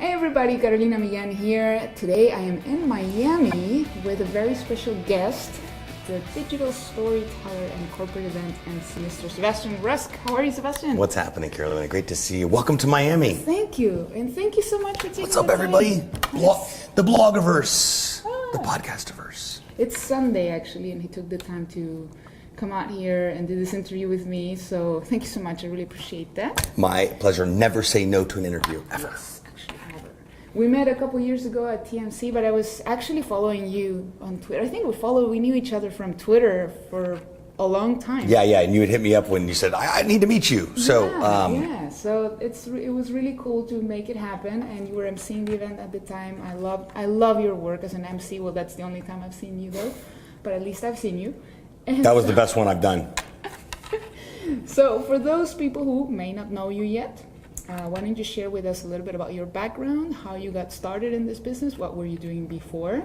Hey everybody, Carolina Millan here. Today I am in Miami with a very special guest, the digital storyteller and corporate event MC, Mr. Sebastian Rusk. How are you, Sebastian? What's happening, Carolina? Great to see you. Welcome to Miami. Thank you, and thank you so much for taking What's up, the everybody? time. The blogiverse, the podcastiverse. It's Sunday actually, and he took the time to come out here and do this interview with me. So thank you so much. I really appreciate that. My pleasure. Never say no to an interview, ever. Yes, actually, never. We met a couple years ago at TMC, but I was actually following you on Twitter. I think we knew each other from Twitter for a long time. Yeah, and you had hit me up when you said, I need to meet you. So, So it was really cool to make it happen, and you were emceeing the event at the time. I love your work as an MC. Well, that's the only time I've seen you though, but at least I've seen you. And that was the best one I've done. So for those people who may not know you yet, why don't you share with us a little bit about your background, how you got started in this business, what were you doing before,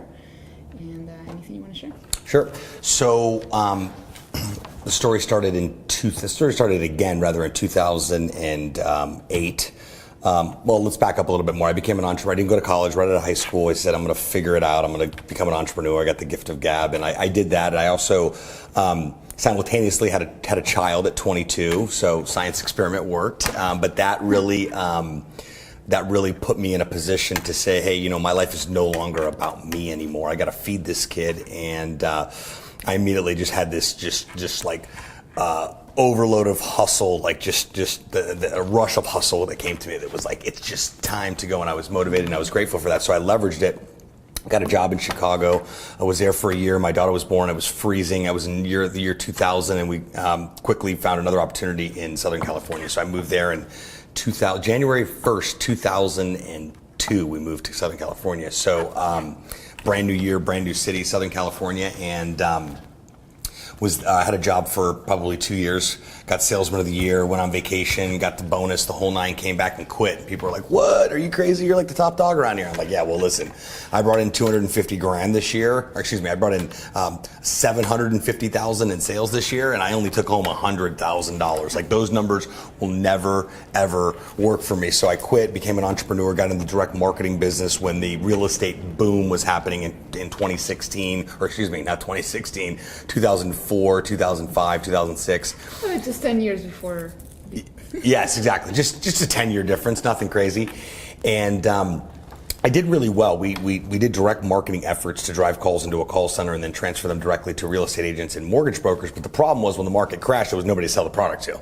and anything you want to share? Sure. So the story started in 2008. Well, let's back up a little bit more. I became an entrepreneur. I didn't go to college, right out of high school. I said, I'm going to figure it out. I'm going to become an entrepreneur. I got the gift of gab, and I did that. And I also simultaneously had a child at 22. So science experiment worked. But that really put me in a position to say, hey, my life is no longer about me anymore. I got to feed this kid. And I immediately just had this overload of hustle, like just the rush of hustle that came to me that was like, it's just time to go. And I was motivated and I was grateful for that. So I leveraged it. Got a job in Chicago. I was there for a year. My daughter was born. It was freezing. I was in the year 2000, and we quickly found another opportunity in Southern California. So I moved there in January 1st, 2002. We moved to Southern California. So brand new year, brand new city, Southern California, and had a job for probably 2 years, got salesman of the year, went on vacation, got the bonus, the whole nine, came back and quit. People were like, what, are you crazy? You're like the top dog around here. I'm like, yeah, well, listen, I brought in 250 grand this year, I brought in 750,000 in sales this year, and I only took home $100,000. Like, those numbers will never, ever work for me. So I quit, became an entrepreneur, got in the direct marketing business when the real estate boom was happening in 2016, 2004, 2005, 2006. Just 10 years before. Yes, exactly. Just a 10-year difference, nothing crazy. And I did really well. We did direct marketing efforts to drive calls into a call center and then transfer them directly to real estate agents and mortgage brokers. But the problem was when the market crashed, there was nobody to sell the product to.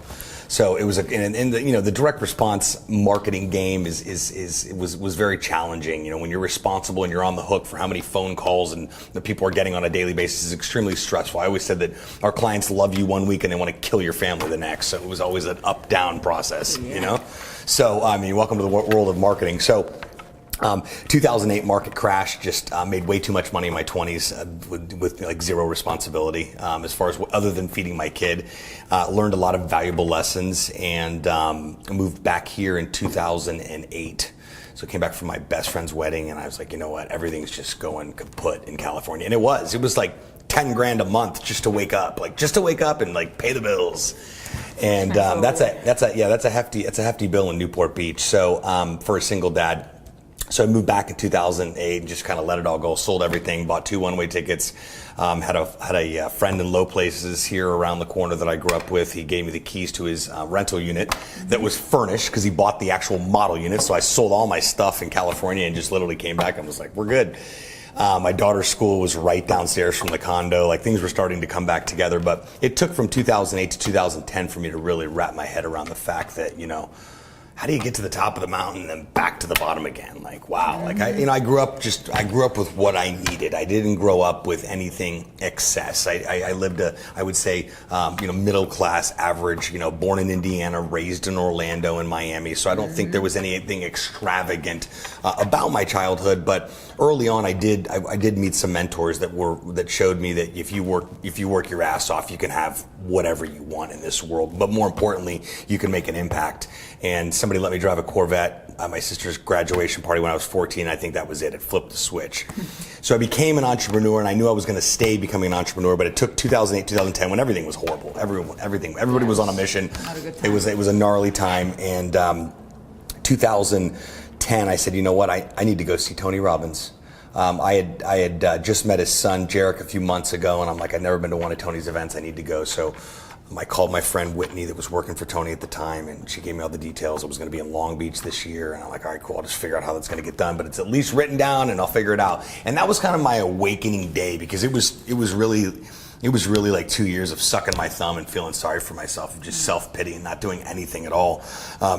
So it was the direct response marketing game was very challenging. When you're responsible and you're on the hook for how many phone calls and the people are getting on a daily basis is extremely stressful. I always said that our clients love you one week and they want to kill your family the next. So it was always an up-down process, So welcome to the world of marketing. So 2008 market crash, just made way too much money in my 20s with like zero responsibility as far as other than feeding my kid. Learned a lot of valuable lessons and moved back here in 2008. So I came back from my best friend's wedding and I was like, you know what, everything's just going kaput in California. And it was like 10 grand a month just to wake up and like pay the bills. And that's a hefty bill in Newport Beach. So for a single dad. So I moved back in 2008 and just kind of let it all go, sold everything, bought 2 one-way tickets, had a friend in Low Places here around the corner that I grew up with. He gave me the keys to his rental unit that was furnished because he bought the actual model unit. So I sold all my stuff in California and just literally came back and was like, we're good. My daughter's school was right downstairs from the condo. Like, things were starting to come back together. But it took from 2008 to 2010 for me to really wrap my head around the fact that, how do you get to the top of the mountain and then back to the bottom again? Like, wow. Like, I grew up with what I needed. I didn't grow up with anything excess. I lived middle class, average, born in Indiana, raised in Orlando and Miami. So I don't think there was anything extravagant about my childhood. But early on, I did meet some mentors that showed me that if you work your ass off, you can have whatever you want in this world. But more importantly, you can make an impact. And somebody let me drive a Corvette at my sister's graduation party when I was 14. I think that was it. It flipped the switch. So I became an entrepreneur, and I knew I was going to stay becoming an entrepreneur, but it took 2008, 2010 when everything was horrible. Everybody was on a mission. It was a gnarly time. And 2010 10, I said, you know what, I need to go see Tony Robbins. I had just met his son, Jarek, a few months ago, and I'm like, I'd never been to one of Tony's events. I need to go. So I called my friend Whitney that was working for Tony at the time, and she gave me all the details. It was going to be in Long Beach this year, and I'm like, all right, cool, I'll just figure out how that's going to get done, but it's at least written down, and I'll figure it out. And that was kind of my awakening day, because it was really like 2 years of sucking my thumb and feeling sorry for myself, and just self-pity and not doing anything at all,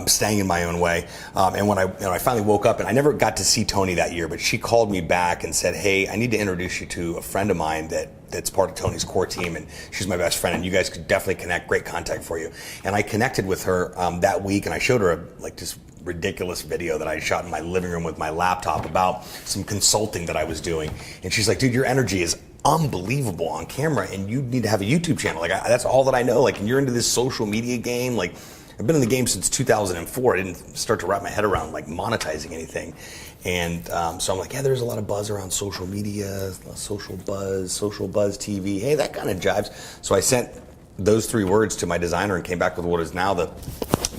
staying in my own way. And when I finally woke up, and I never got to see Tony that year, but she called me back and said, hey, I need to introduce you to a friend of mine that's part of Tony's core team, and she's my best friend, and you guys could definitely connect. Great contact for you. And I connected with her that week, and I showed her this ridiculous video that I shot in my living room with my laptop about some consulting that I was doing. And she's like, dude, your energy is unbelievable on camera, and you need to have a YouTube channel. Like, that's all that I know. Like, and you're into this social media game. Like, I've been in the game since 2004. I didn't start to wrap my head around like monetizing anything. And so I'm like, yeah, there's a lot of buzz around social media, social buzz TV. Hey, that kind of jives. So I sent those 3 words to my designer and came back with what is now the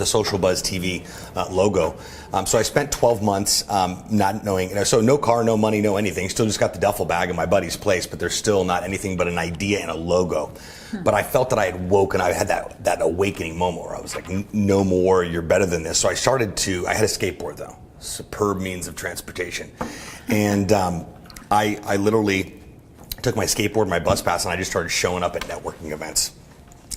Social Buzz TV logo. So I spent 12 months not knowing, so no car, no money, no anything. Still just got the duffel bag in my buddy's place, but there's still not anything but an idea and a logo. But I felt that I had woken, I had that awakening moment where I was like, no more, you're better than this. So I had a skateboard though, superb means of transportation. And I literally took my skateboard, my bus pass, and I just started showing up at networking events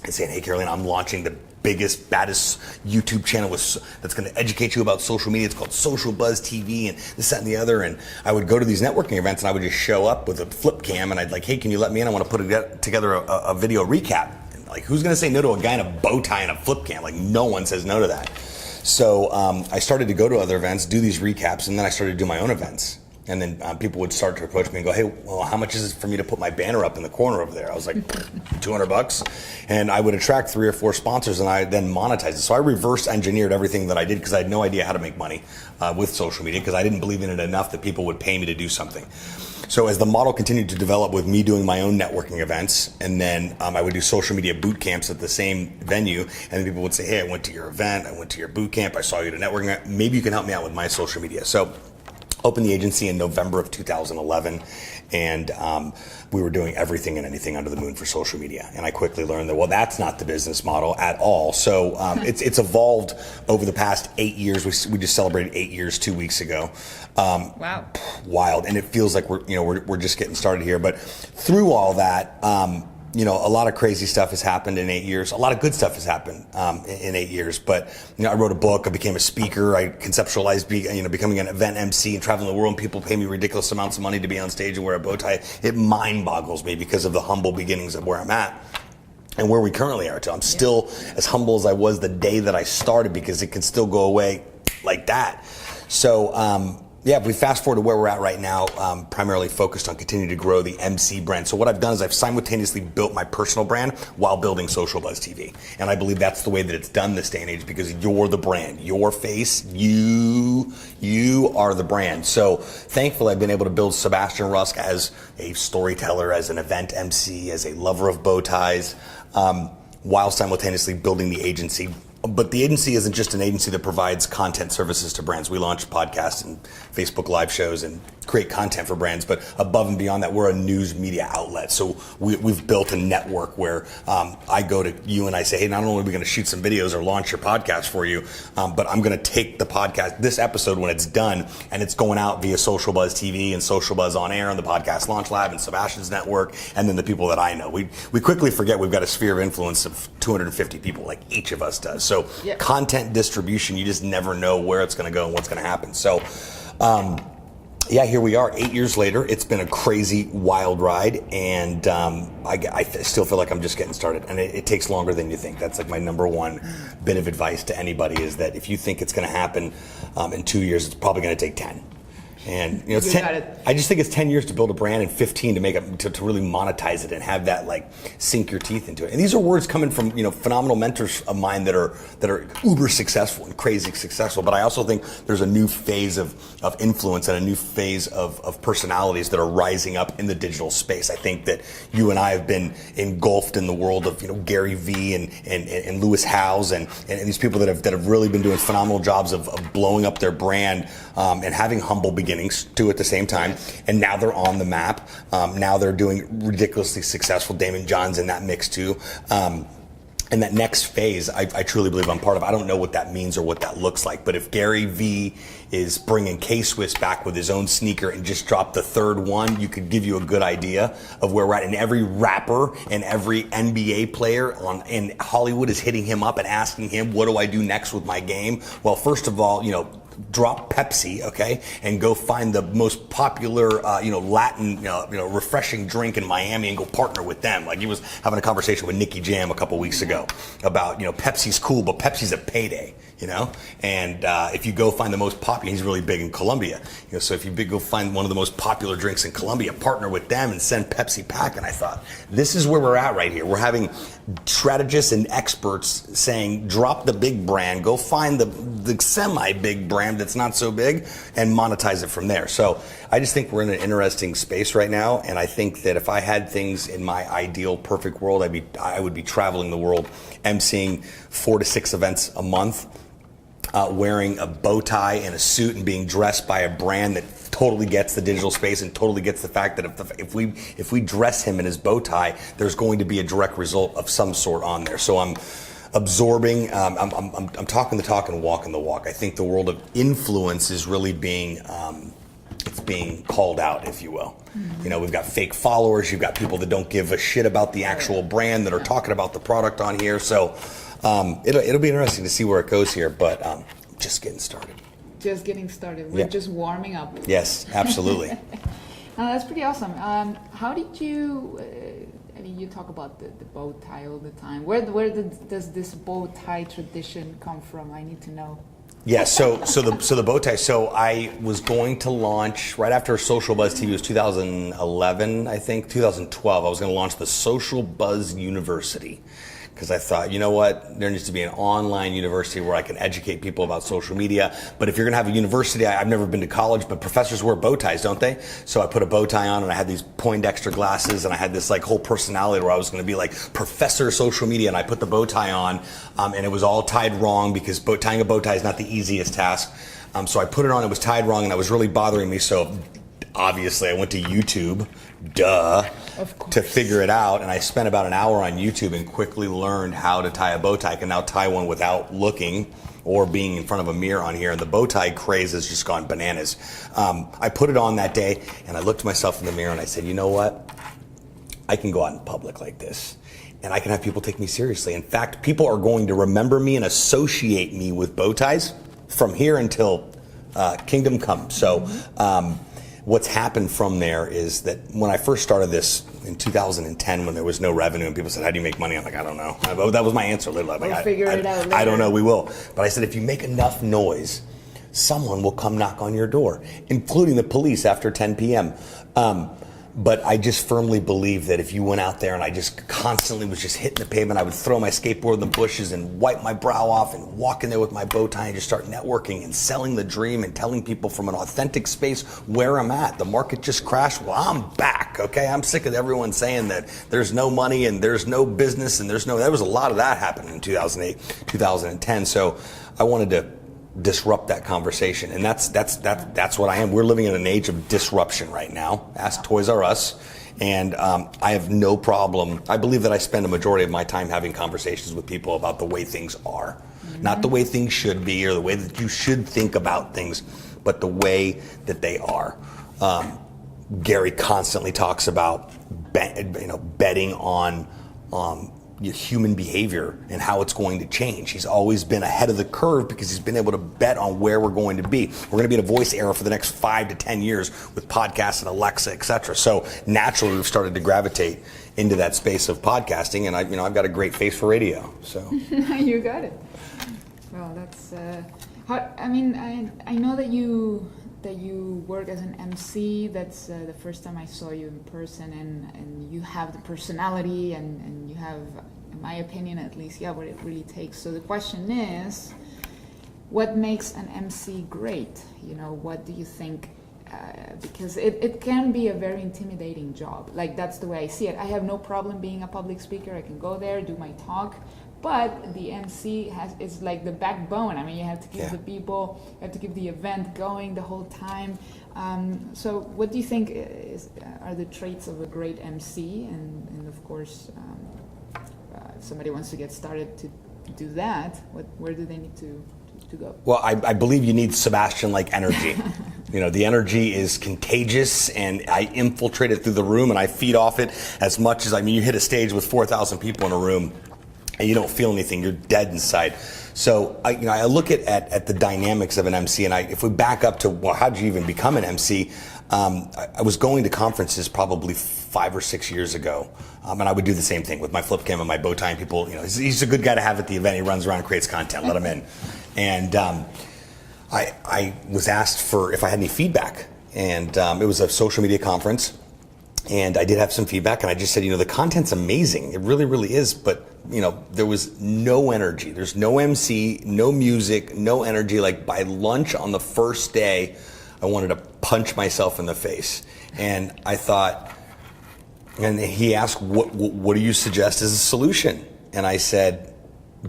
and saying, hey, Carolina, I'm launching the biggest, baddest YouTube channel that's going to educate you about social media. It's called Social Buzz TV and this, that, and the other. And I would go to these networking events and I would just show up with a flip cam and I'd like, hey, can you let me in? I want to put together a video recap. And like, who's going to say no to a guy in a bow tie and a flip cam? Like, no one says no to that. So I started to go to other events, do these recaps, and then I started to do my own events. And then people would start to approach me and go, hey, well, how much is it for me to put my banner up in the corner over there? I was like, $200. And I would attract 3 or 4 sponsors and I then monetized it. So I reverse engineered everything that I did because I had no idea how to make money with social media because I didn't believe in it enough that people would pay me to do something. So as the model continued to develop with me doing my own networking events, and then I would do social media boot camps at the same venue, and then people would say, hey, I went to your event, I went to your boot camp, I saw you at a networking event, maybe you can help me out with my social media. So opened the agency in November of 2011, and we were doing everything and anything under the moon for social media. And I quickly learned that, well, that's not the business model at all. So it's evolved over the past 8 years. We just celebrated 8 years 2 weeks ago. Wow. Wild. And it feels like we're just getting started here. But through all that, a lot of crazy stuff has happened in 8 years. A lot of good stuff has happened in 8 years. But I wrote a book. I became a speaker. I conceptualized becoming an event MC and traveling the world. And people pay me ridiculous amounts of money to be on stage and wear a bow tie. It mind boggles me because of the humble beginnings of where I'm at and where we currently are. I'm still as humble as I was the day that I started because it can still go away like that. So if we fast forward to where we're at right now, primarily focused on continuing to grow the EmCee brand. So what I've done is I've simultaneously built my personal brand while building Social Buzz TV. And I believe that's the way that it's done this day and age because you're the brand. Your face, you are the brand. So thankfully I've been able to build Sebastian Rusk as a storyteller, as an event MC, as a lover of bow ties, while simultaneously building the agency. But the agency isn't just an agency that provides content services to brands. We launch podcasts and Facebook live shows and create content for brands. But above and beyond that, we're a news media outlet. So we've built a network where I go to you and I say, hey, not only are we going to shoot some videos or launch your podcast for you, but I'm going to take the podcast, this episode when it's done, and it's going out via Social Buzz TV and Social Buzz On Air and the Podcast Launch Lab and Sebastian's network, and then the people that I know. We quickly forget we've got a sphere of influence of 250 people like each of us does. So content distribution, you just never know where it's going to go and what's going to happen. So here we are 8 years later. It's been a crazy, wild ride, and I still feel like I'm just getting started, and it takes longer than you think. That's like my number one bit of advice to anybody is that if you think it's going to happen in 2 years, it's probably going to take 10. And you know, it's You got it. I just think it's 10 years to build a brand and 15 to make it to really monetize it and have that like sink your teeth into it. And these are words coming from phenomenal mentors of mine that are uber successful and crazy successful. But I also think there's a new phase of influence and a new phase of personalities that are rising up in the digital space. I think that you and I have been engulfed in the world of Gary Vee and Lewis Howes and these people that have really been doing phenomenal jobs of blowing up their brand and having humble beginnings too at the same time. And now they're on the map. Now they're doing ridiculously successful. Damon John's in that mix too. And that next phase, I truly believe I'm part of. I don't know what that means or what that looks like, but if Gary Vee is bringing K-Swiss back with his own sneaker and just dropped the third one, you could give you a good idea of where we're at. And every rapper and every NBA player in Hollywood is hitting him up and asking him, what do I do next with my game? Well, first of all, drop Pepsi, okay, and go find the most popular, Latin, refreshing drink in Miami and go partner with them. Like he was having a conversation with Nicky Jam a couple weeks ago about, Pepsi's cool, but Pepsi's a payday, and if you go find the most popular, he's really big in Colombia, so if you go find one of the most popular drinks in Colombia, partner with them and send Pepsi pack. And I thought, this is where we're at right here. We're having strategists and experts saying, drop the big brand, go find the semi-big brand that's not so big and monetize it from there. So I just think we're in an interesting space right now, and I think that if I had things in my ideal perfect world, I would be traveling the world, emceeing 4 to 6 events a month, wearing a bow tie and a suit and being dressed by a brand that totally gets the digital space and totally gets the fact that if we dress him in his bow tie, there's going to be a direct result of some sort on there. So I'm absorbing, I'm talking the talk and walking the walk. I think the world of influence is really being called out, if you will. Mm-hmm. We've got fake followers, you've got people that don't give a shit about the actual brand that are talking about the product on here. So it'll be interesting to see where it goes here, but just getting started. Just getting started. We're just warming up. Yes, absolutely. That's pretty awesome. How did you? You talk about the bow tie all the time. Where does this bow tie tradition come from? I need to know. Yeah, so the bow tie. So I was going to launch right after Social Buzz TV. It was 2011, I think, 2012. I was going to launch the Social Buzz University. Because I thought, you know what, there needs to be an online university where I can educate people about social media. But if you're going to have a university, I've never been to college, but professors wear bow ties, don't they? So I put a bow tie on and I had these Poindexter glasses and I had this like whole personality where I was going to be like Professor Social Media, and I put the bow tie on and it was all tied wrong because tying a bow tie is not the easiest task. So I put it on, it was tied wrong and it was really bothering me. So obviously I went to YouTube, to figure it out, and I spent about an hour on YouTube and quickly learned how to tie a bow tie. I can now tie one without looking or being in front of a mirror on here, and the bow tie craze has just gone bananas. I put it on that day and I looked at myself in the mirror and I said, you know what, I can go out in public like this and I can have people take me seriously. In fact, people are going to remember me and associate me with bow ties from here until kingdom come. So what's happened from there is that when I first started this in 2010, when there was no revenue and people said, how do you make money? I'm like, I don't know. That was my answer, literally. We'll figure it out later. I don't know, we will. But I said, if you make enough noise, someone will come knock on your door, including the police after 10 p.m. But I just firmly believe that if you went out there and I just constantly was just hitting the pavement, I would throw my skateboard in the bushes and wipe my brow off and walk in there with my bow tie and just start networking and selling the dream and telling people from an authentic space where I'm at. The market just crashed. Well, I'm back, okay? I'm sick of everyone saying that there's no money and there's no business and there was a lot of that happening in 2008, 2010. So I wanted to disrupt that conversation, and that's what I am. We're living in an age of disruption right now. Ask Toys R Us, and I have no problem. I believe that I spend a majority of my time having conversations with people about the way things are, not the way things should be or the way that you should think about things, but the way that they are. Gary constantly talks about betting on your human behavior and how it's going to change. He's always been ahead of the curve because he's been able to bet on where we're going to be. We're going to be in a voice era for the next 5 to 10 years with podcasts and Alexa, etc. So naturally, we've started to gravitate into that space of podcasting, and I've got a great face for radio. So you got it. Well, that's. I know that you that you work as an MC. That's the first time I saw you in person, and you have the personality, and you have, in my opinion at least, what it really takes. So the question is, what makes an MC great? What do you think? Because it can be a very intimidating job. Like, that's the way I see it. I have no problem being a public speaker. I can go there, do my talk. But the MC is like the backbone. I mean, you have to keep the people, you have to keep the event going the whole time. So what do you think are the traits of a great MC? And of course, if somebody wants to get started to do that, where do they need to go? Well, I believe you need Sebastian-like energy. The energy is contagious, and I infiltrate it through the room, and I feed off it as much as, you hit a stage with 4,000 people in a room, and you don't feel anything, you're dead inside. So I look at the dynamics of an MC, and if we back up to, well, how'd you even become an MC? I was going to conferences probably 5 or 6 years ago, and I would do the same thing with my flip cam and my bow tie, and people, he's a good guy to have at the event. He runs around and creates content, let him in. And I was asked if I had any feedback, and it was a social media conference. And I did have some feedback, and I just said, the content's amazing. It really, really is. But, there was no energy. There's no MC, no music, no energy. Like, by lunch on the first day, I wanted to punch myself in the face. And I thought, and he asked, what do you suggest as a solution? And I said,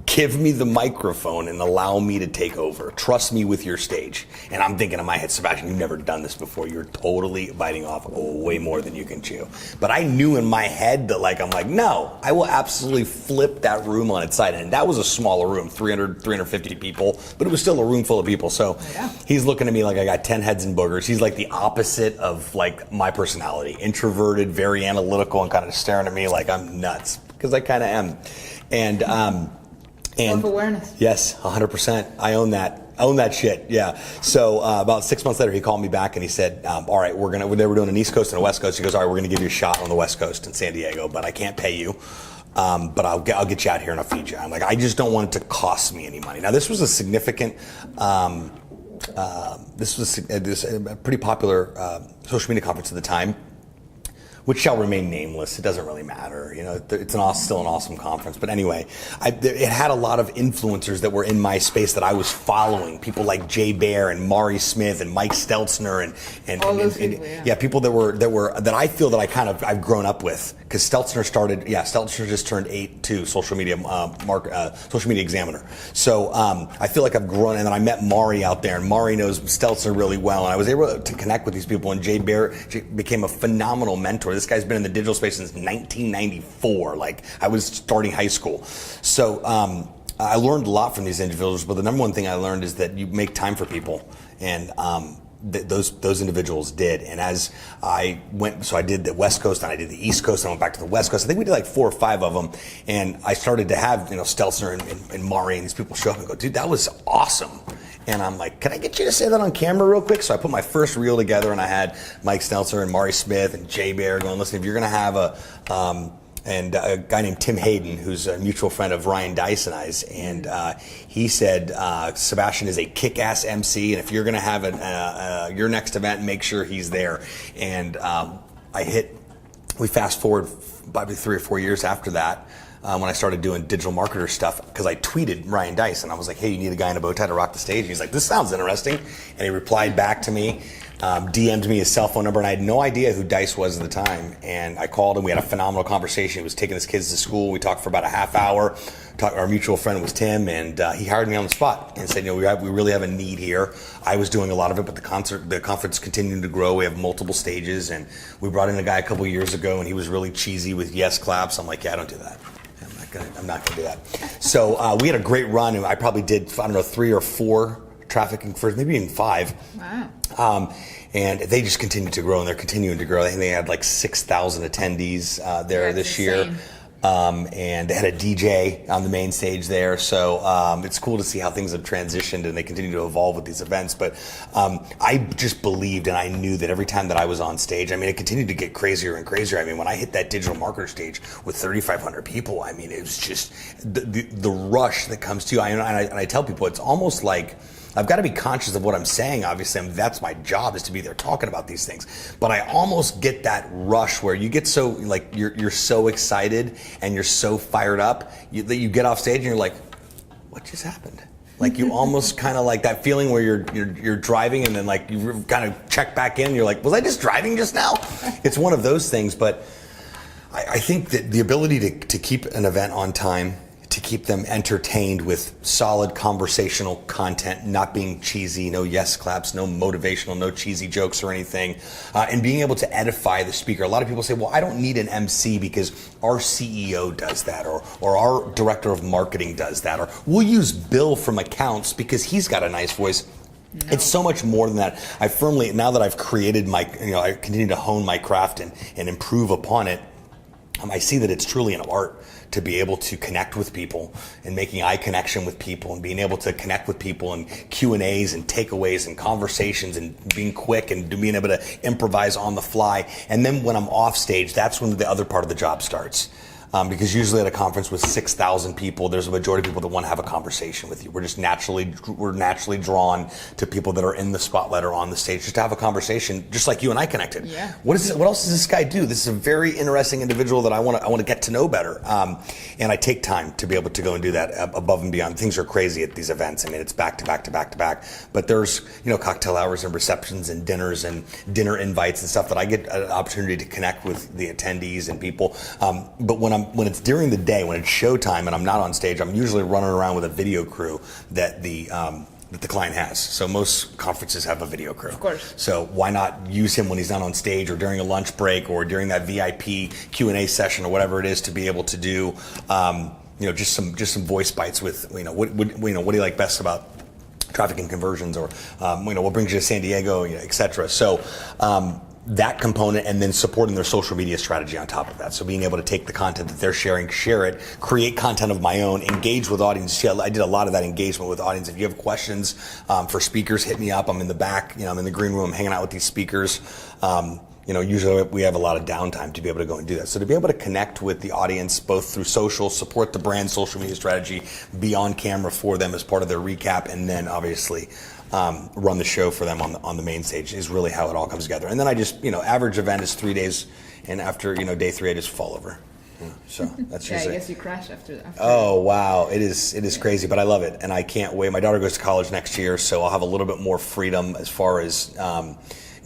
give me the microphone and allow me to take over. Trust me with your stage. And I'm thinking in my head, Sebastian, you've never done this before. You're totally biting off way more than you can chew. But I knew in my head that I'm like, no, I will absolutely flip that room on its side. And that was a smaller room, 350 people, but it was still a room full of people. So he's looking at me like I got 10 heads and boogers. He's like the opposite of my personality, introverted, very analytical, and kind of staring at me like I'm nuts, because I kind of am. And self-awareness. Yes, 100%. I own that shit. Yeah. So about 6 months later, he called me back and he said, "All right, they were doing an East Coast and a West Coast." He goes, "All right, we're gonna give you a shot on the West Coast in San Diego, but I can't pay you. But I'll get you out here and I'll feed you." I'm like, I just don't want it to cost me any money. Now, this was a significant. This was a pretty popular social media conference at the time, which shall remain nameless. It doesn't really matter. It's still an awesome conference. But anyway, it had a lot of influencers that were in my space that I was following. People like Jay Baer and Mari Smith and Mike Stelzner and all those people, people that I feel that I've grown up with. Because Stelzner just turned 8 too, social media examiner. So I feel like I've grown, and then I met Mari out there, and Mari knows Stelzner really well, and I was able to connect with these people, and Jay Baer became a phenomenal mentor. This guy's been in the digital space since 1994. Like, I was starting high school. So I learned a lot from these individuals, but the number one thing I learned is that you make time for people, and those individuals did. And as I went, so I did the West Coast and I did the East Coast and I went back to the West Coast. I think we did like 4 or 5 of them. And I started to have, Stelzner and Mari and these people show up and go, "Dude, that was awesome." And I'm like, "Can I get you to say that on camera real quick?" So I put my first reel together, and I had Mike Stelzner and Mari Smith and Jay Baer going, "Listen, if you're going to have and a guy named Tim Hayden, who's a mutual friend of Ryan Dice and I's, and he said, Sebastian is a kick-ass MC, and if you're going to have your next event, make sure he's there." And we fast forward probably 3 or 4 years after that, when I started doing digital marketer stuff, because I tweeted Ryan Dice, and I was like, "Hey, you need a guy in a bow tie to rock the stage?" And he's like, "This sounds interesting." And he replied back to me, DM'd me his cell phone number, and I had no idea who Dice was at the time. And I called him. We had a phenomenal conversation. He was taking his kids to school. We talked for about a half hour. Our mutual friend was Tim, and he hired me on the spot and said, we really have a need here. I was doing a lot of it, but the conference continued to grow. We have multiple stages, and we brought in a guy a couple years ago, and he was really cheesy with yes claps. I'm like, "Yeah, don't do that. I'm not gonna do that." So we had a great run, and I probably did, 3 or 4 trafficking first, maybe even 5. Wow. And they just continued to grow, and they're continuing to grow. I think they had like 6,000 attendees there this year. And they had a DJ on the main stage there. So it's cool to see how things have transitioned and they continue to evolve with these events. But I just believed, and I knew that every time that I was on stage, it continued to get crazier and crazier. When I hit that digital marketer stage with 3,500 people, it was just the rush that comes to you. And I tell people, it's almost like I've got to be conscious of what I'm saying. Obviously, that's my job, is to be there talking about these things. But I almost get that rush where you get so, like, you're so excited and you're so fired up that you get off stage and you're like, what just happened? Like, you almost kind of like that feeling where you're driving and then, like, you kind of check back in and you're like, was I just driving just now? It's one of those things. But I think that the ability to keep an event on time, to keep them entertained with solid conversational content, not being cheesy, no yes claps, no motivational, no cheesy jokes or anything, and being able to edify the speaker. A lot of people say, well, I don't need an MC because our CEO does that, or our director of marketing does that, or we'll use Bill from accounts because he's got a nice voice. No. It's so much more than that. I firmly, now that I've created my, I continue to hone my craft and improve upon it, I see that it's truly an art to be able to connect with people and making eye connection with people and being able to connect with people and Q&As and takeaways and conversations and being quick and being able to improvise on the fly. And then when I'm off stage, that's when the other part of the job starts. Because usually at a conference with 6,000 people, there's a majority of people that want to have a conversation with you. We're naturally drawn to people that are in the spotlight or on the stage just to have a conversation, just like you and I connected. Yeah. What else does this guy do? This is a very interesting individual that I want to get to know better. And I take time to be able to go and do that above and beyond. Things are crazy at these events. I mean, it's back to back to back to back. But there's, cocktail hours and receptions and dinners and dinner invites and stuff that I get an opportunity to connect with the attendees and people. But when it's during the day, when it's showtime and I'm not on stage, I'm usually running around with a video crew that the client has. So most conferences have a video crew. Of course. So why not use him when he's not on stage or during a lunch break or during that VIP Q&A session or whatever it is to be able to do, just some voice bites with, what do you like best about traffic and conversions, or what brings you to San Diego, et cetera. So that component, and then supporting their social media strategy on top of that. So being able to take the content that they're sharing, share it, create content of my own, engage with audience. Yeah, I did a lot of that engagement with audience. If you have questions for speakers, hit me up. I'm in the back, I'm in the green room hanging out with these speakers. Usually we have a lot of downtime to be able to go and do that. So to be able to connect with the audience, both through social, support the brand social media strategy, be on camera for them as part of their recap, and then obviously run the show for them on the main stage is really how it all comes together. And then I just, average event is 3 days, and after, day 3, I just fall over. So that's yeah, usually. I guess you crash after. Oh wow, it is crazy, but I love it, and I can't wait. My daughter goes to college next year, so I'll have a little bit more freedom as far as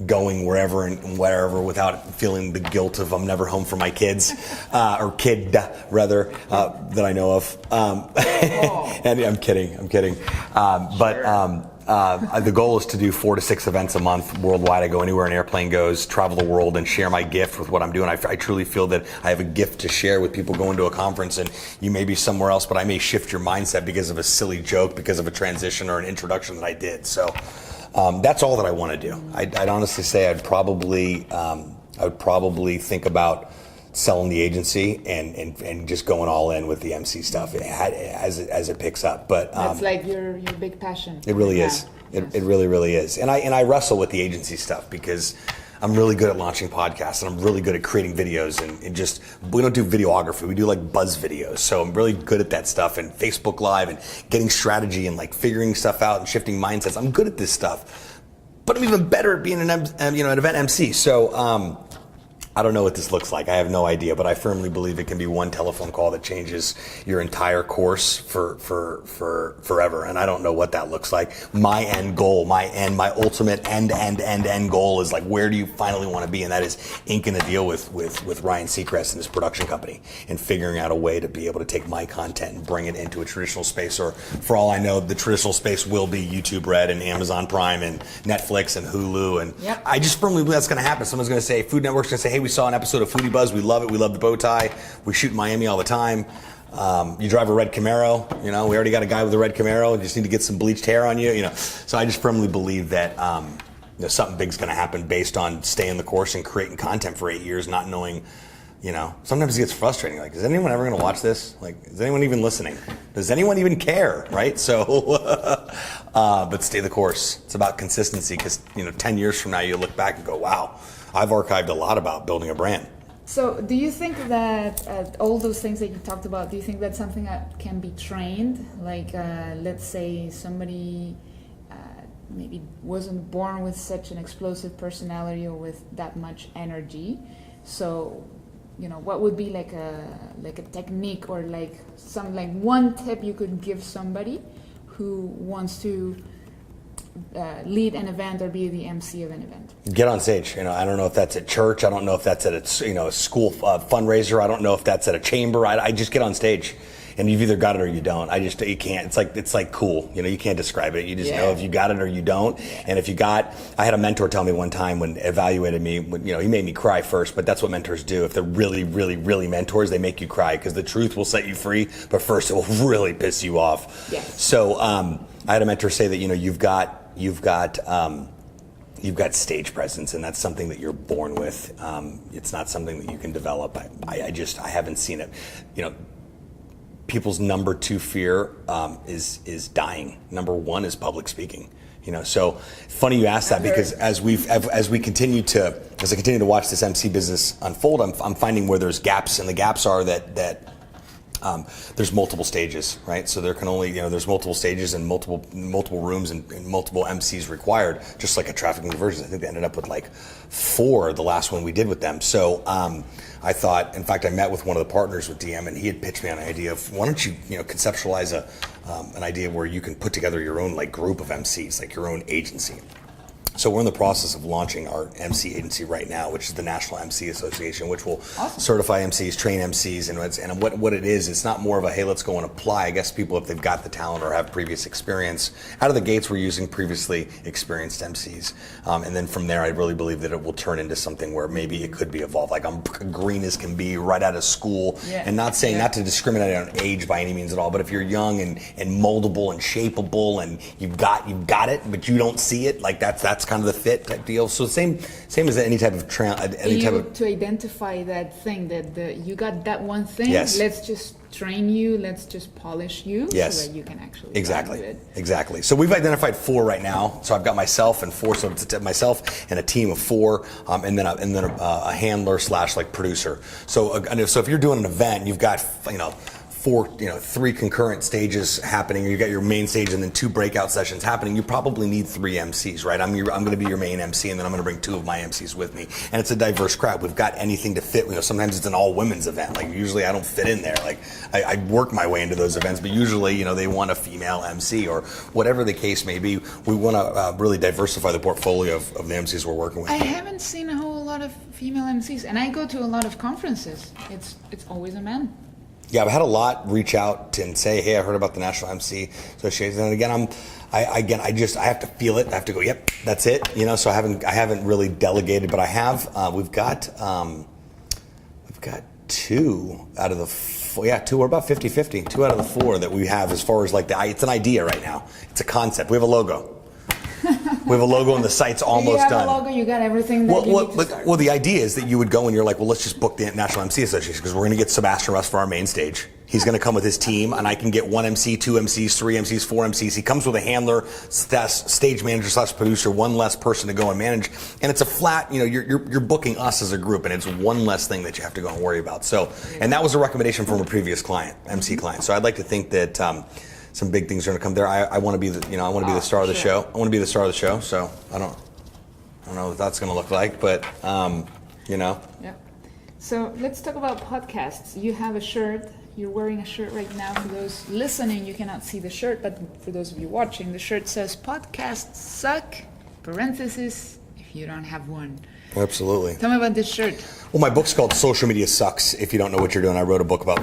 going wherever and wherever without feeling the guilt of I'm never home for my kids, or kid rather, that I know of. And I'm kidding. The goal is to do 4 to 6 events a month worldwide. I go anywhere an airplane goes, travel the world, and share my gift with what I'm doing. I truly feel that I have a gift to share with people going to a conference, and you may be somewhere else, but I may shift your mindset because of a silly joke, because of a transition or an introduction that I did. So that's all that I want to do. I'd honestly say I would probably think about selling the agency and just going all in with the MC stuff as it picks up. But that's like your big passion. It really is. It really is. And I wrestle with the agency stuff because I'm really good at launching podcasts, and I'm really good at creating videos, and just, we don't do videography, we do like buzz videos. So I'm really good at that stuff, and Facebook Live, and getting strategy, and like figuring stuff out and shifting mindsets. I'm good at this stuff, but I'm even better at being an event MC. So I don't know what this looks like. I have no idea, but I firmly believe it can be one telephone call that changes your entire course for forever. And I don't know what that looks like. My end goal, my ultimate end goal is like, where do you finally want to be? And that is inking a deal with Ryan Seacrest and his production company, and figuring out a way to be able to take my content and bring it into a traditional space. Or for all I know, the traditional space will be YouTube Red and Amazon Prime and Netflix and Hulu. And yep. I just firmly believe that's going to happen. Someone's going to say, Food Network's going to say, hey, we saw an episode of Foodie Buzz. We love it. We love the bow tie. We shoot in Miami all the time. You drive a red Camaro. We already got a guy with a red Camaro. You just need to get some bleached hair on you. So I just firmly believe that something big's going to happen based on staying the course and creating content for 8 years, not knowing. Sometimes it gets frustrating. Like, is anyone ever going to watch this? Like, is anyone even listening? Does anyone even care? Right? So, but stay the course. It's about consistency, because 10 years from now you look back and go, wow, I've archived a lot about building a brand. So do you think that all those things that you talked about, do you think that's something that can be trained? Like, let's say somebody maybe wasn't born with such an explosive personality or with that much energy. So, what would be like a technique or like one tip you could give somebody who wants to lead an event or be the MC of an event? Get on stage. I don't know if that's at church. I don't know if that's at a school fundraiser. I don't know if that's at a chamber. I just get on stage, and you've either got it or you don't. You can't. It's like cool. You can't describe it. You just know if you got it or you don't. And if you got, I had a mentor tell me one time when evaluated me. He made me cry first, but that's what mentors do. If they're really, really, really mentors, they make you cry because the truth will set you free, but first it will really piss you off. Yes. So I had a mentor say that you've got stage presence, and that's something that you're born with. It's not something that you can develop. I haven't seen it. People's number 2 fear is dying. Number 1 is public speaking. So funny you asked that, because as I continue to watch this MC business unfold, I'm finding where there's gaps, and the gaps are that there's multiple stages, right? So there can only, there's multiple stages and multiple rooms and multiple MCs required, just like a traffic conversion. I think they ended up with like 4, the last one we did with them. So I thought, in fact, I met with one of the partners with DM, and he had pitched me on an idea of, why don't you, conceptualize an idea where you can put together your own like group of MCs, like your own agency. So we're in the process of launching our MC agency right now, which is the National MC Association, which will certify MCs, train MCs, and what it is, it's not more of a, hey, let's go and apply. I guess people, if they've got the talent or have previous experience, out of the gates, we're using previously experienced MCs. And then from there, I really believe that it will turn into something where maybe it could be evolved. Like I'm green as can be, right out of school, and not saying, not to discriminate on age by any means at all, but if you're young and moldable and shapeable and you've got it, but you don't see it, like that's kind of the fit type deal. So same as any type of to identify that thing that you got that one thing. Yes. Let's just train you. Let's just polish you. Yes. So that you can actually exactly do it. Exactly. So we've identified 4 right now. So I've got myself and 4. So it's myself and a team of 4, and then a handler / like producer. So if you're doing an event, you've got 3 concurrent stages happening, or you got your main stage and then 2 breakout sessions happening, you probably need 3 MCs, right? I'm going to be your main MC, and then I'm going to bring 2 of my MCs with me. And it's a diverse crowd. We've got anything to fit. Sometimes it's an all women's event. Like usually I don't fit in there. Like I work my way into those events, but usually, they want a female MC or whatever the case may be. We want to really diversify the portfolio of the MCs we're working with. I haven't seen a whole lot of female MCs, and I go to a lot of conferences. It's always a man. Yeah, I've had a lot reach out and say, hey, I heard about the National MC Association. And again, I have to feel it. I have to go, yep, that's it. So I haven't really delegated, but I have. We've got 2 out of the 4. Yeah, 2. We're about 50-50. 2 out of the 4 that we have, as far as like it's an idea right now. It's a concept. We have a logo. We have a logo, and the site's almost done. You have a logo, you got everything that you need to start. Well, the idea is that you would go and you're like, well, let's just book the National MC Association, because we're going to get Sebastian Rusk for our main stage. He's going to come with his team, and I can get 1 MC, 2 MCs, 3 MCs, 4 MCs. He comes with a handler, stage manager / producer, 1 less person to go and manage. And it's a flat, you're booking us as a group, and it's 1 less thing that you have to go and worry about. So, and that was a recommendation from a previous client, MC client. So I'd like to think that some big things are going to come there. I want to be the the star of the show. I want to be the star of the show. So I don't know what that's going to look like, but Yeah. So let's talk about podcasts. You have a shirt. You're wearing a shirt right now. For those listening, you cannot see the shirt, but for those of you watching, the shirt says "Podcasts suck." Parenthesis, if you don't have one. Absolutely. Tell me about this shirt. Well, my book's called Social Media Sucks. If you don't know what you're doing, I wrote a book about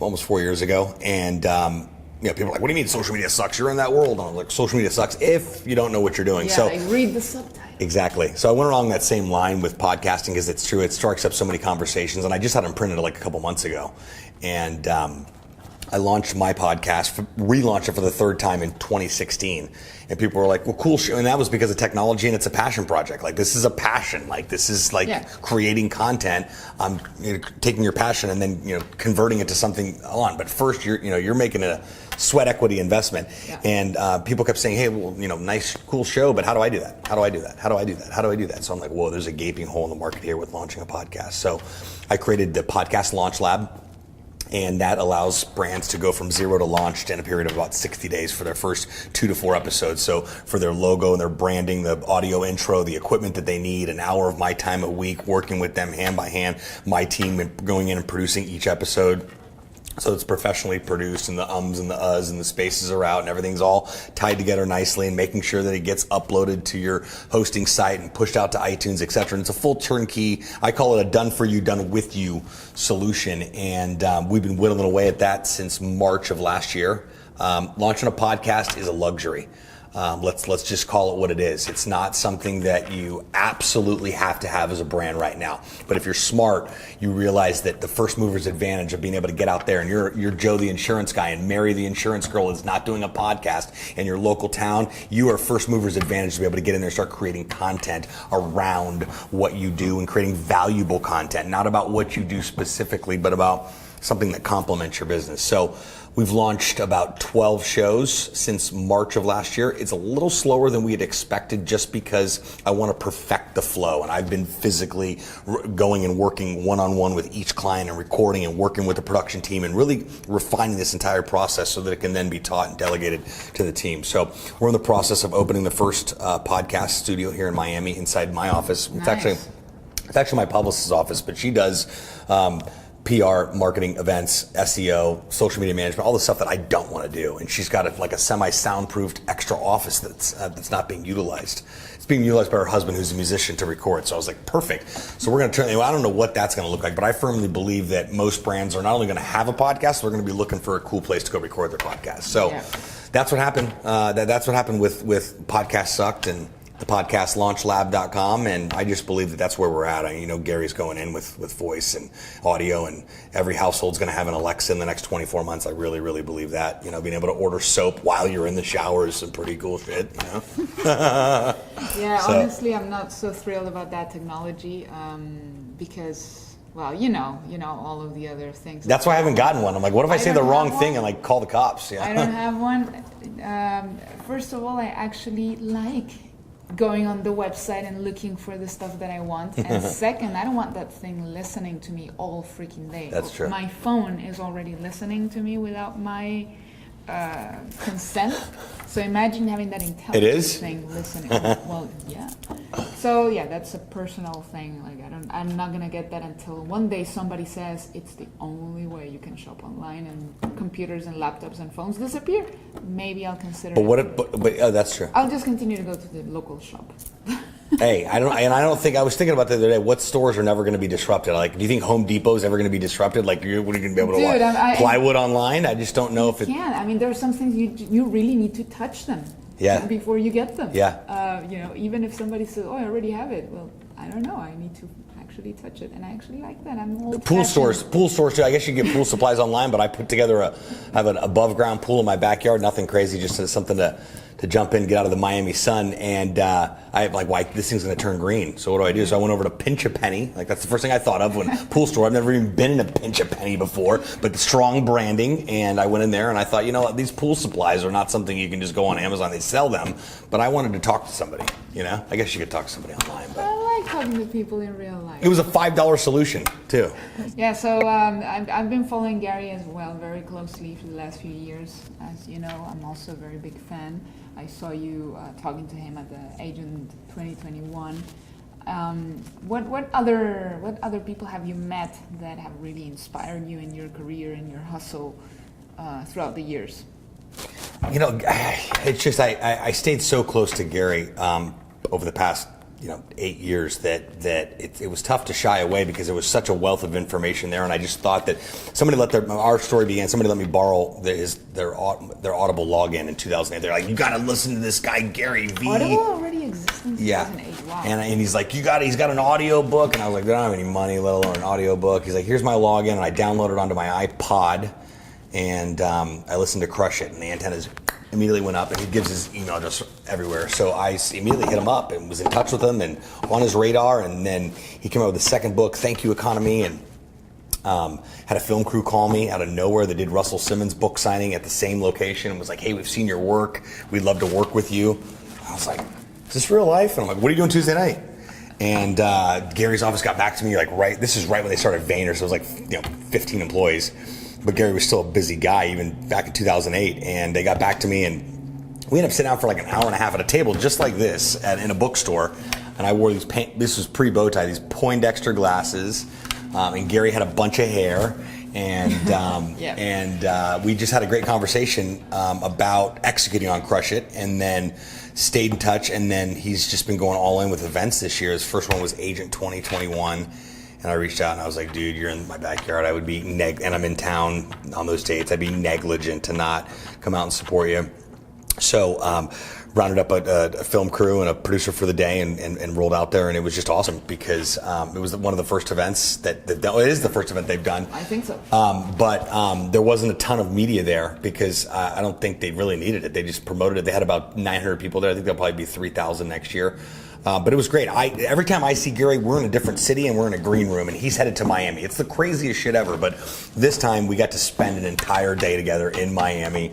almost 4 years ago, and people are like, what do you mean social media sucks? You're in that world. And I'm like, social media sucks if you don't know what you're doing. Yeah, so I read the subtitle. Exactly. So I went along that same line with podcasting, because it's true. It strikes up so many conversations, and I just had them printed like a couple months ago, and I launched my podcast, relaunched it for the 3rd time in 2016. And people were like, well, cool. And that was because of technology, and it's a passion project. Like, this is a passion. Like, this is like creating content, taking your passion and then, converting it to something on. But first, you're making a sweat equity investment. Yeah. And people kept saying, hey, well, nice, cool show, but how do I do that? How do I do that? How do I do that? How do I do that? So I'm like, whoa, there's a gaping hole in the market here with launching a podcast. So I created the Podcast Launch Lab. And that allows brands to go from zero to launched in a period of about 60 days for their first 2 to 4 episodes. So for their logo and their branding, the audio intro, the equipment that they need, an hour of my time a week working with them hand by hand, my team going in and producing each episode. So it's professionally produced, and the ums and the uhs and the spaces are out and everything's all tied together nicely, and making sure that it gets uploaded to your hosting site and pushed out to iTunes, etc. And it's a full turnkey, I call it a done for you, done with you solution. And we've been whittling away at that since March of last year. Launching a podcast is a luxury. Let's just call it what it is. It's not something that you absolutely have to have as a brand right now. But if you're smart, you realize that the first mover's advantage of being able to get out there, and you're Joe the insurance guy, and Mary the insurance girl is not doing a podcast in your local town. You are first mover's advantage to be able to get in there and start creating content around what you do and creating valuable content, not about what you do specifically, but about something that complements your business. So we've launched about 12 shows since March of last year. It's a little slower than we had expected just because I want to perfect the flow. And I've been physically going and working one-on-one with each client and recording and working with the production team and really refining this entire process so that it can then be taught and delegated to the team. So we're in the process of opening the first podcast studio here in Miami inside my office. Nice. It's actually my publicist's office, but she does PR, marketing, events, SEO, social media management, all the stuff that I don't want to do. And she's got a semi-soundproofed extra office that's not being utilized. It's being utilized by her husband, who's a musician, to record. So I was like, perfect. So we're going to I don't know what that's going to look like, but I firmly believe that most brands are not only going to have a podcast, they're going to be looking for a cool place to go record their podcast. So that's what happened. That's what happened with Podcast Sucked and the podcastlaunch.lab.com, and I just believe that that's where we're at. Gary's going in with voice and audio, and every household's going to have an Alexa in the next 24 months. I really, really believe that. Being able to order soap while you're in the shower is some pretty cool shit. Yeah, so, honestly, I'm not so thrilled about that technology because, well, all of the other things. That's why I haven't gotten one. I'm like, what if I say the wrong thing and call the cops? Yeah. I don't have one. First of all, I actually like going on the website and looking for the stuff that I want. And second, I don't want that thing listening to me all freaking day. That's true. My phone is already listening to me without my consent. So imagine having that intelligent thing listening. Well, yeah. So yeah, that's a personal thing. I'm not gonna get that until one day somebody says it's the only way you can shop online and computers and laptops and phones disappear. Maybe I'll consider. But that's true. I'll just continue to go to the local shop. Hey, I was thinking about the other day, what stores are never going to be disrupted? Like, do you think Home Depot is ever going to be disrupted? Like, you're going to be able to watch plywood online? I just don't know if it can. There are some things you really need to touch them before you get them. Yeah. Even if somebody says, "Oh, I already have it," well, I don't know. I need to actually touch it, and I actually like that. I'm old. Pool stores too. I guess you can get pool supplies online, but I put together I have an above ground pool in my backyard. Nothing crazy, just something to jump in, get out of the Miami sun, and this thing's going to turn green. So what do? So I went over to Pinch a Penny. That's the first thing I thought of when pool store. I've never even been in a Pinch a Penny before, but the strong branding. And I went in there and I thought, these pool supplies are not something you can just go on Amazon. They sell them, but I wanted to talk to somebody. I guess you could talk to somebody online. But I like talking to people in real life. It was a $5 solution too. Yeah. So I've been following Gary as well very closely for the last few years. As you know, I'm also a very big fan. I saw you talking to him at the Agent 2021. What other people have you met that have really inspired you in your career and your hustle throughout the years? It's just I stayed so close to Gary over the past 8 years that it was tough to shy away because there was such a wealth of information there, and I just thought that somebody our story began. Somebody let me borrow their Audible login in 2008. They're like, you got to listen to this guy Gary V. Audible already exists in 2008. Wow. And he's like, he's got an audio book, and I was like, I don't have any money, let alone an audio book. He's like, here's my login, and I downloaded it onto my iPod, and I listened to Crush It, and the antennas immediately went up, and he gives his email address everywhere. So I immediately hit him up and was in touch with him and on his radar. And then he came out with the second book, Thank You Economy, and had a film crew call me out of nowhere that did Russell Simmons' book signing at the same location and was like, hey, we've seen your work. We'd love to work with you. I was like, is this real life? And I'm like, what are you doing Tuesday night? And Gary's office got back to me this is right when they started Vayner, so it was 15 employees. but Gary was still a busy guy even back in 2008, and they got back to me, and we ended up sitting down for like an hour and a half at a table just like this in a bookstore, and I wore these this was pre-bow tie, these Poindexter glasses, and Gary had a bunch of hair, and we just had a great conversation about executing on Crush It, and then stayed in touch, and then he's just been going all in with events this year. His first one was Agent 2021. And I reached out and I was like, dude, you're in my backyard. I would be, and I'm in town on those dates. I'd be negligent to not come out and support you. So rounded up a film crew and a producer for the day and rolled out there. And it was just awesome because it was one of the first events it is the first event they've done. I think so. But there wasn't a ton of media there because I don't think they really needed it. They just promoted it. They had about 900 people there. I think there'll probably be 3,000 next year. But it was great. Every time I see Gary, we're in a different city and we're in a green room, and he's headed to Miami. It's the craziest shit ever. But this time we got to spend an entire day together in Miami.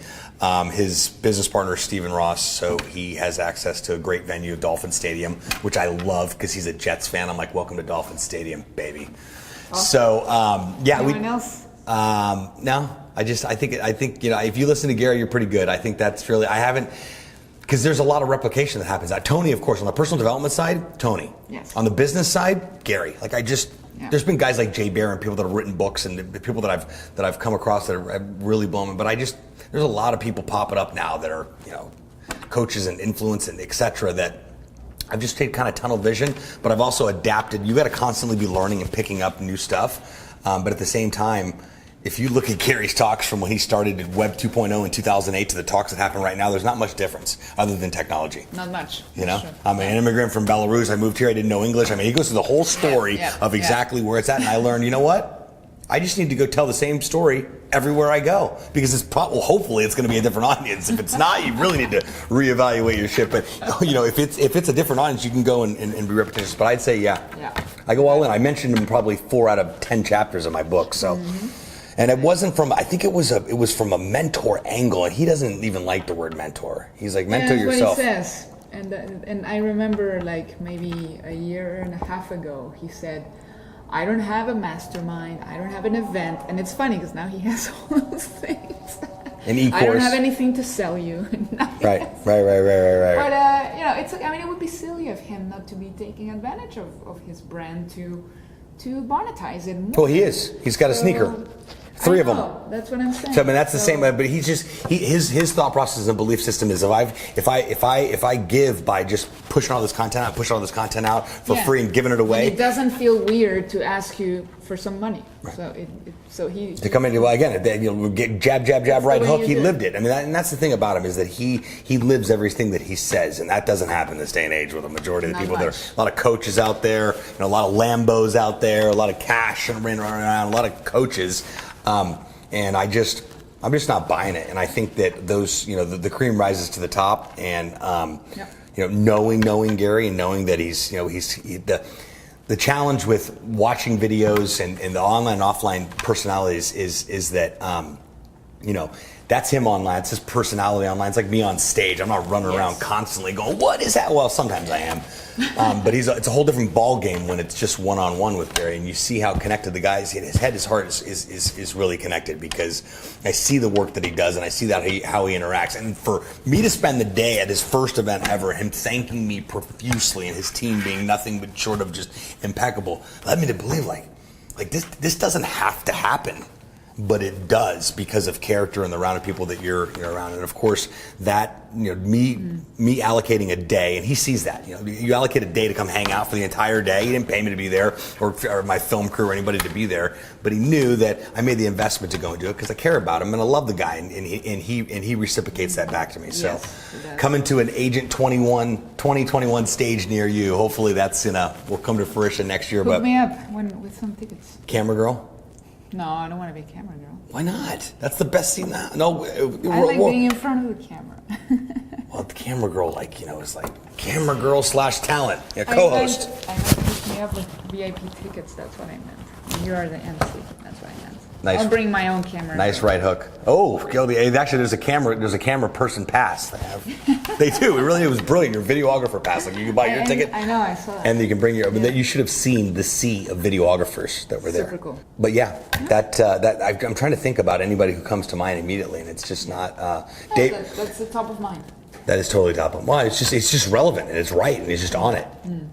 His business partner is Sebastian Rusk, so he has access to a great venue, Dolphin Stadium, which I love because he's a Jets fan. I'm like, welcome to Dolphin Stadium, baby. Awesome. So Anyone else? No, I think if you listen to Gary, you're pretty good. I think that's really because there's a lot of replication that happens. Tony, of course, on the personal development side, Tony. Yes. On the business side, Gary. There's been guys like Jay Bear and people that have written books and the people that I've come across that have really blown me. But there's a lot of people popping up now that are, coaches and influence and et cetera that I've just taken kind of tunnel vision, but I've also adapted. You got to constantly be learning and picking up new stuff. But at the same time, if you look at Gary's talks from when he started at Web 2.0 in 2008 to the talks that happen right now, there's not much difference other than technology. Not much. Sure. I'm an immigrant from Belarus. I moved here. I didn't know English. He goes through the whole story of exactly where it's at. And I learned, you know what? I just need to go tell the same story everywhere I go because hopefully it's going to be a different audience. If it's not, you really need to reevaluate your shit. But if it's a different audience, you can go and be repetitious. But I'd say I go all in. I mentioned him probably 4 out of 10 chapters of my book. So. Mm-hmm. And it wasn't from. I think it was from a mentor angle, and he doesn't even like the word mentor. He's like, mentor yourself. That's what he says. And I remember like maybe a year and a half ago, he said, "I don't have a mastermind. I don't have an event." And it's funny because now he has all those things. An e-course. I don't have anything to sell you. Right. But it would be silly of him not to be taking advantage of his brand to monetize it more. Well, he is. He's got a sneaker. 3 of them. That's what I'm saying. So that's the same. But he's just his thought process and belief system is if I give by just pushing all this content out, for free and giving it away. And it doesn't feel weird to ask you for some money. Right. So he to come into get jab right hook. He lived it. And that's the thing about him is that he lives everything that he says, and that doesn't happen this day and age with a majority of the people. There are a lot of coaches out there, a lot of Lambos out there, a lot of cash running around, a lot of coaches. And I'm just not buying it. And I think that those, the cream rises to the top. And knowing Gary and knowing that he's the challenge with watching videos and the online and offline personalities is that that's him online. It's his personality online. It's like me on stage. I'm not running around constantly going, what is that? Well, sometimes I am. But it's a whole different ball game when it's just one-on-one with Gary, and you see how connected the guy is. His head, his heart is really connected because I see the work that he does, and I see that how he interacts. And for me to spend the day at his first event ever, him thanking me profusely, and his team being nothing but short of just impeccable, led me to believe like this doesn't have to happen. But it does because of character and the round of people that you're around, and of course that me allocating a day, and he sees that you allocate a day to come hang out for the entire day. He didn't pay me to be there or my film crew or anybody to be there, but he knew that I made the investment to go and do it because I care about him and I love the guy, and he reciprocates that back to me. So coming to an Agent 2021 stage near you, hopefully that's will come to fruition next year. Hook me up with some tickets. Camera girl. No, I don't want to be a camera girl. Why not? That's the best scene now. No, I like being in front of the camera. Well, the camera girl, is like camera girl / talent, co-host. I meant hook me up with VIP tickets. That's what I meant. You are the MC. That's what I meant. Nice. I'll bring my own camera. Nice right hook. Oh, actually, there's a camera person pass they have. They do. It was brilliant. Your videographer pass. Like you can buy your ticket. I know. I saw that. And you can bring your. Yeah. You should have seen the sea of videographers that were there. Super cool. But yeah. I'm trying to think about anybody who comes to mind immediately, and it's just not. That's the top of mind. That is totally top of mind. It's just relevant and it's right and it's just on it.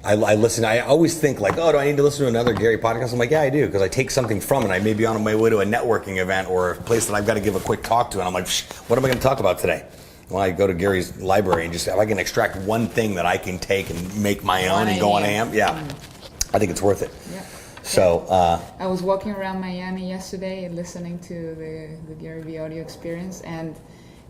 I listen. I always think like, oh, do I need to listen to another Gary podcast? I'm like, yeah, I do, because I take something from it. I may be on my way to a networking event or a place that I've got to give a quick talk to, and I'm like, what am I going to talk about today? Well, I go to Gary's library and just if I can extract one thing that I can take and make my own and go on AM, I think it's worth it. Yeah. So I was walking around Miami yesterday and listening to the Gary V audio experience, and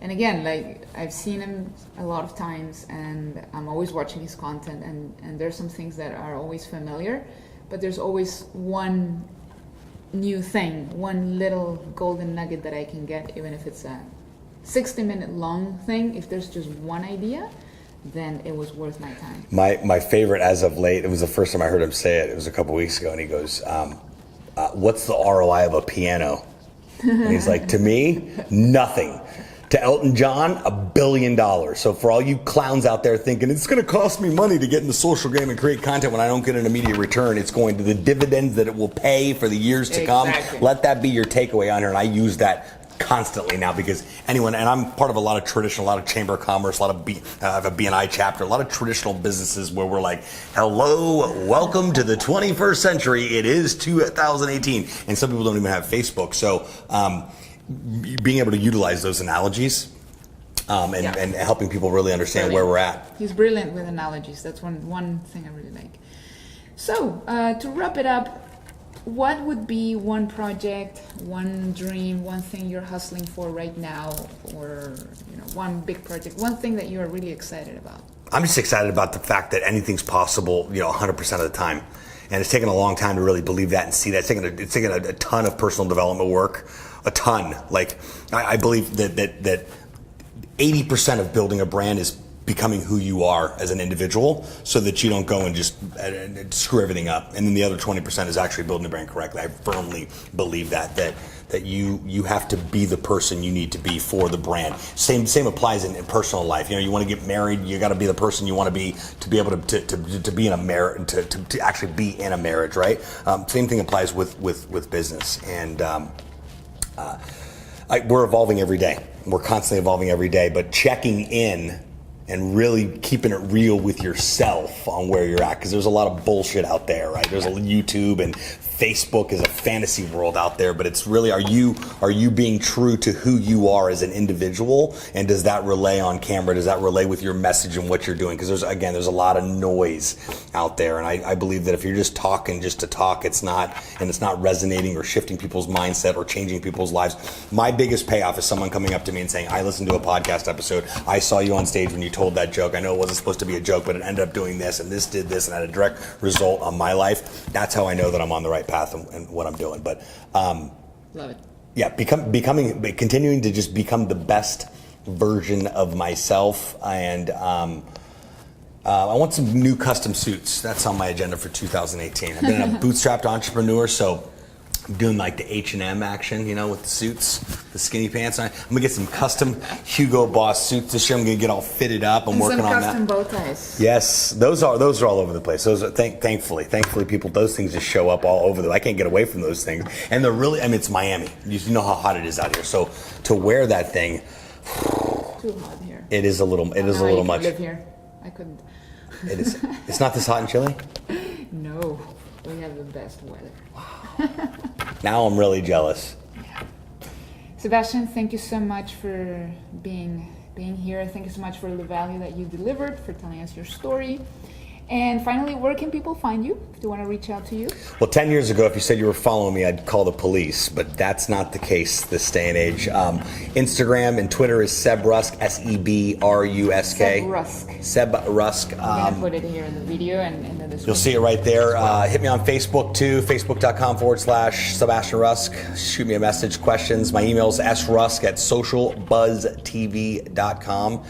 again, like I've seen him a lot of times, and I'm always watching his content, and there's some things that are always familiar, but there's always one new thing, one little golden nugget that I can get, even if it's a 60-minute long thing. If there's just one idea, then it was worth my time. My favorite as of late, it was the first time I heard him say it. It was a couple weeks ago, and he goes, what's the ROI of a piano? And he's like, to me, nothing. To Elton John, $1 billion. So for all you clowns out there thinking it's going to cost me money to get in the social game and create content when I don't get an immediate return, it's going to the dividends that it will pay for the years to come. Let that be your takeaway on here. And I use that constantly now because anyone, and I'm part of a lot of traditional, a lot of chamber of commerce, a lot of I have a BNI chapter, a lot of traditional businesses where we're like, hello, welcome to the 21st century. It is 2018. And some people don't even have Facebook. So, being able to utilize those analogies and helping people really understand where we're at. He's brilliant with analogies. That's one thing I really like. So to wrap it up, what would be one project, one dream, one thing you're hustling for right now, or one big project, one thing that you're really excited about? I'm just excited about the fact that anything's possible 100% of the time. And it's taken a long time to really believe that and see that. It's taken a ton of personal development work. A ton. Like I believe that 80% of building a brand is becoming who you are as an individual, so that you don't go and just screw everything up. And then the other 20% is actually building the brand correctly. I firmly believe that you have to be the person you need to be for the brand. Same applies in personal life. You want to get married, you got to be the person you want to be able to be in a marriage, to actually be in a marriage, right? Same thing applies with business. And we're evolving every day. We're constantly evolving every day, but checking in and really keeping it real with yourself on where you're at, because there's a lot of bullshit out there, right? There's a YouTube and Facebook is a fantasy world out there, but it's really, are you being true to who you are as an individual, and does that relay on camera? Does that relay with your message and what you're doing? Because there's a lot of noise out there, and I believe that if you're just talking just to talk, it's not resonating or shifting people's mindset or changing people's lives. My biggest payoff is someone coming up to me and saying, I listened to a podcast episode, I saw you on stage when you told that joke, I know it wasn't supposed to be a joke, but it ended up doing this, and this did this, and had a direct result on my life. That's how I know that I'm on the right path and what I'm doing. But love it. Yeah, continuing to just become the best version of myself, and I want some new custom suits. That's on my agenda for 2018. I've been a bootstrapped entrepreneur, so I'm doing like the H&M action, with the suits, the skinny pants. I'm gonna get some custom Hugo Boss suits this year. I'm gonna get all fitted up. I'm working on that. Some custom bow ties. Yes, those are all over the place. Those are thankfully people, those things just show up all over. I can't get away from those things, and they're really. It's Miami. You know how hot it is out here. So to wear that thing, too hot here. It is a little. It is a little much. Live here. I couldn't. It is. It's not this hot in Chile. No, we have the best weather. Wow. Now I'm really jealous. Yeah. Sebastian, thank you so much for being here. Thank you so much for the value that you delivered, for telling us your story. And finally, where can people find you if they want to reach out to you? Well, 10 years ago, if you said you were following me, I'd call the police, but that's not the case this day and age. Instagram and Twitter is Seb Rusk, Sebrusk. Seb Rusk. Seb Rusk. I'm going to put it here in the video and in the description. You'll see it right there. Hit me on Facebook too, facebook.com/Sebastian Rusk. Shoot me a message, questions. My email is srusk@socialbuzztv.com.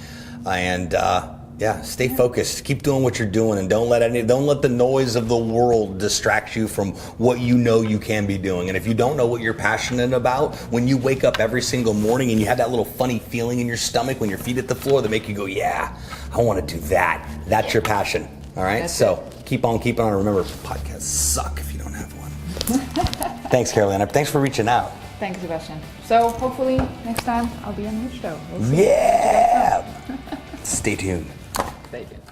And Yeah, stay focused. Keep doing what you're doing, and don't let the noise of the world distract you from what you know you can be doing. And if you don't know what you're passionate about, when you wake up every single morning and you have that little funny feeling in your stomach when your feet hit the floor that make you go, yeah, I want to do that. That's your passion. All right. So keep on keeping on. Remember, podcasts suck if you don't have one. Thanks, Carolina. Thanks for reaching out. Thanks, Sebastian. So hopefully next time I'll be on your show. We'll see. Yeah. Stay tuned. Stay tuned.